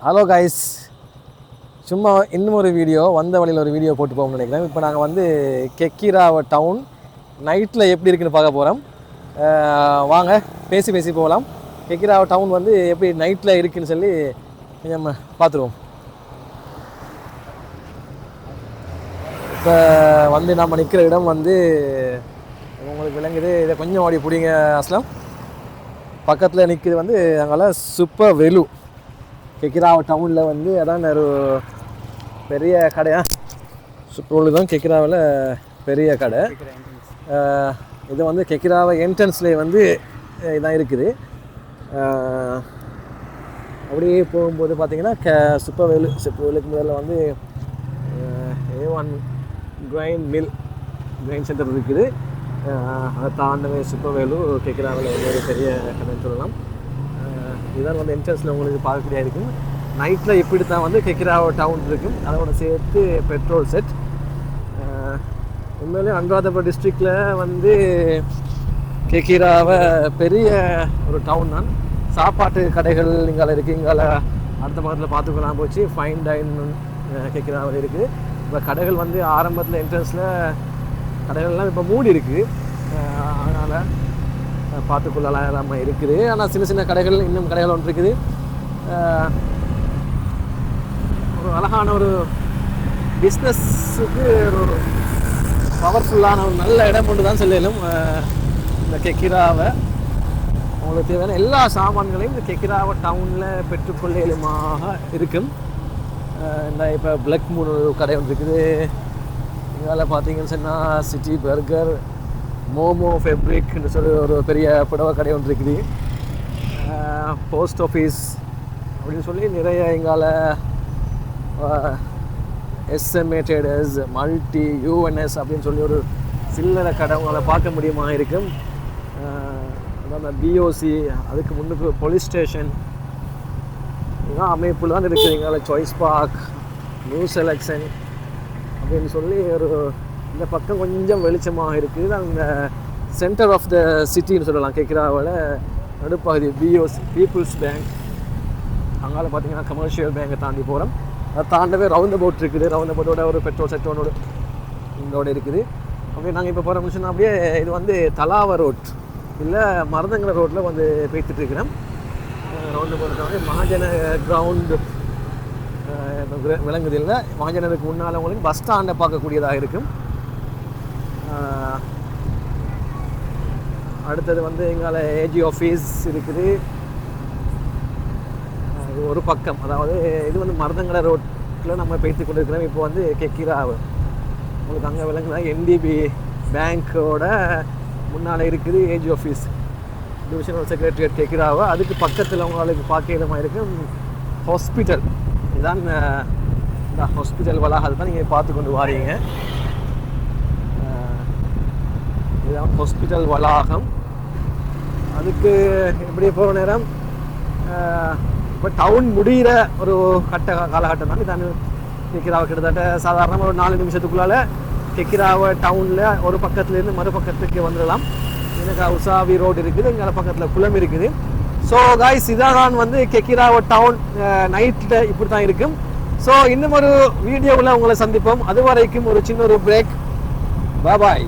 Hello guys, சும்மா இன்னும் ஒரு வீடியோ வந்த வழியில் ஒரு வீடியோ போட்டு போகணும்னு நினைக்கிறேன். இப்போ நாங்கள் வந்து கெக்கிராவ டவுன் நைட்டில் எப்படி இருக்குன்னு பார்க்க போகிறோம். வாங்க பேசி போகலாம். கெக்கிராவ டவுன் வந்து எப்படி நைட்டில் இருக்குன்னு சொல்லி நம்ம பார்த்துருவோம். இப்போ வந்து நம்ம நிற்கிற இடம் வந்து உங்களுக்கு விளங்குது. இதை கொஞ்சம் ஓடி பிடிங்க அஸ்லாம். பக்கத்தில் நிற்கிறது வந்து அங்கெல்லாம் சூப்பர் வெலு. கெக்கிராவ டவுனில் வந்து அதான் ஒரு பெரிய கடையாக சூப்பர் தான் கெக்கிராவில் பெரிய கடை. இது வந்து கெக்கிராவ என்ட்ரன்ஸ்லேயே வந்து இதான் இருக்குது. அப்படியே போகும்போது பார்த்தீங்கன்னா சூப்பர் வெலுக்கு முதல்ல வந்து A1 கிரைன் சென்டர் இருக்குது. அதை தாண்டவே சூப்பர் வேலு கெக்கிராவில் ஒரு பெரிய கடைன்னு சொல்லலாம். இதுதான் வந்து என்ட்ரன்ஸில் உங்களுக்கு பார்க்கக்கூடிய இருக்கும். நைட்டில் இப்படி தான் வந்து கெக்கிராவ டவுன் இருக்கும். அதோட சேர்த்து பெட்ரோல் செட். உண்மையிலே அனுராதபுரம் டிஸ்ட்ரிக்டில் வந்து கெக்கிராவ பெரிய ஒரு டவுன் தான். சாப்பாட்டு கடைகள் இங்கால இருக்குது. இங்கால அடுத்த பக்கத்தில் பார்த்துக்கலாம் போச்சு ஃபைன் டைன் கெக்கிராவில் இருக்குது. இப்போ கடைகள் வந்து ஆரம்பத்தில் என்ட்ரன்ஸில் கடைகள்லாம் இப்போ மூடி இருக்குது. அதனால் பார்த்துக்கொள்ளலாம் எல்லாமே இருக்குது. ஆனால் சின்ன சின்ன கடைகள் இன்னும் கடைகள் ஒன்று இருக்குது. ஒரு அழகான ஒரு பிஸ்னஸுக்கு ஒரு பவர்ஃபுல்லான ஒரு நல்ல இடம் ஒன்று தான் சொல்லலும். இந்த கெக்கிராவை உங்களுக்கு தேவையான எல்லா சாமான்களையும் இந்த கெக்கிராவ டவுனில் பெற்றுக்கொள்ளலுமாக இருக்கும். இந்த இப்போ பிளக் மூணு கடை ஒன்று இருக்குது. இதில் பார்த்தீங்கன்னு சொன்னால் சிட்டி பர்கர், மோமோ ஃபேப்ரிக்னு சொல்லி ஒரு பெரிய புடவை கடை ஒன்று இருக்குது. போஸ்ட் ஆஃபீஸ் அப்படின்னு சொல்லி நிறைய எங்கால SMA ட்ரேடர்ஸ், மல்டி, UNS அப்படின்னு சொல்லி ஒரு சில்லறை கடை உங்களை பார்க்க முடியுமா இருக்கும். அதான் BOC, அதுக்கு முன்னுக்கு போலீஸ் ஸ்டேஷன், இதுதான் அமைப்பில் தான் இருக்குது. எங்கால சாய்ஸ் பார்க், நியூ செலெக்ஷன் அப்படின்னு சொல்லி ஒரு இந்த பக்கம் கொஞ்சம் வெளிச்சமாக இருக்குது. அந்த சென்டர் ஆஃப் த சிட்டின்னு சொல்லலாம். கெக்கிராவில் நடுப்பகுதி BOC, பீப்புள்ஸ் பேங்க். அங்கால பார்த்தீங்கன்னா கமர்ஷியல் பேங்கை தாண்டி போகிறோம். அதை தாண்டவே ரவுண்ட் போட் இருக்குது. ரவுண்ட் போட்டோட ஒரு பெட்ரோல் செட்டோட இதோட இருக்குது. அப்படியே நாங்கள் இப்போ போகிற முடிச்சுன்னா அப்படியே இது வந்து தலாவ ரோட் இல்லை மருதங்கர ரோட்டில் வந்து பேசிட்டு இருக்கிறோம். ரவுண்டு போகிறதுக்காக மகாஜன கிரவுண்டு விளங்குது இல்லை. மகாஜனருக்கு முன்னால் உங்களுக்கு பஸ் ஸ்டாண்டை பார்க்கக்கூடியதாக இருக்கும். அடுத்தது வந்து எங்கால AG ஆஃபீஸ் இருக்குது. இது ஒரு பக்கம். அதாவது இது வந்து மருதங்கட ரோட்டில் நம்ம பேசி கொண்டு இருக்கிறோம். இப்போ வந்து கெக்கிராவ உங்களுக்கு அங்கே விளங்குனா NDB பேங்க்கோட முன்னால் இருக்குது AG office, divisional secretariat Kekirawa. அதுக்கு பக்கத்தில் உங்களுக்கு பார்க்க இடமாக இருக்கும் ஹாஸ்பிட்டல். இதுதான் இந்த ஹாஸ்பிட்டல் வளாகம் தான் நீங்கள் பார்த்து கொண்டு வாரீங்க. இதுதான் ஹாஸ்பிட்டல் வளாகம். அதுக்கு எப்படி போகிற நேரம் இப்போ டவுன் முடிகிற ஒரு காலகட்டம் தான். இதான் கெக்கிராவ கிட்டத்தட்ட சாதாரணமாக ஒரு 4 நிமிஷத்துக்குள்ளால் கெக்கிராவ டவுனில் ஒரு பக்கத்துலேருந்து மறுபக்கத்துக்கு வந்துடலாம். எனக்கு உசாவி ரோடு இருக்குது, இங்கே பக்கத்தில் குளம் இருக்குது. ஸோ காய்ஸ், இதான் வந்து கெக்கிராவ டவுன் நைட்டில் இப்படி தான் இருக்கும். ஸோ இன்னும் ஒரு வீடியோவில் உங்களை சந்திப்போம். அது வரைக்கும் ஒரு சின்ன ஒரு பிரேக். பாய்.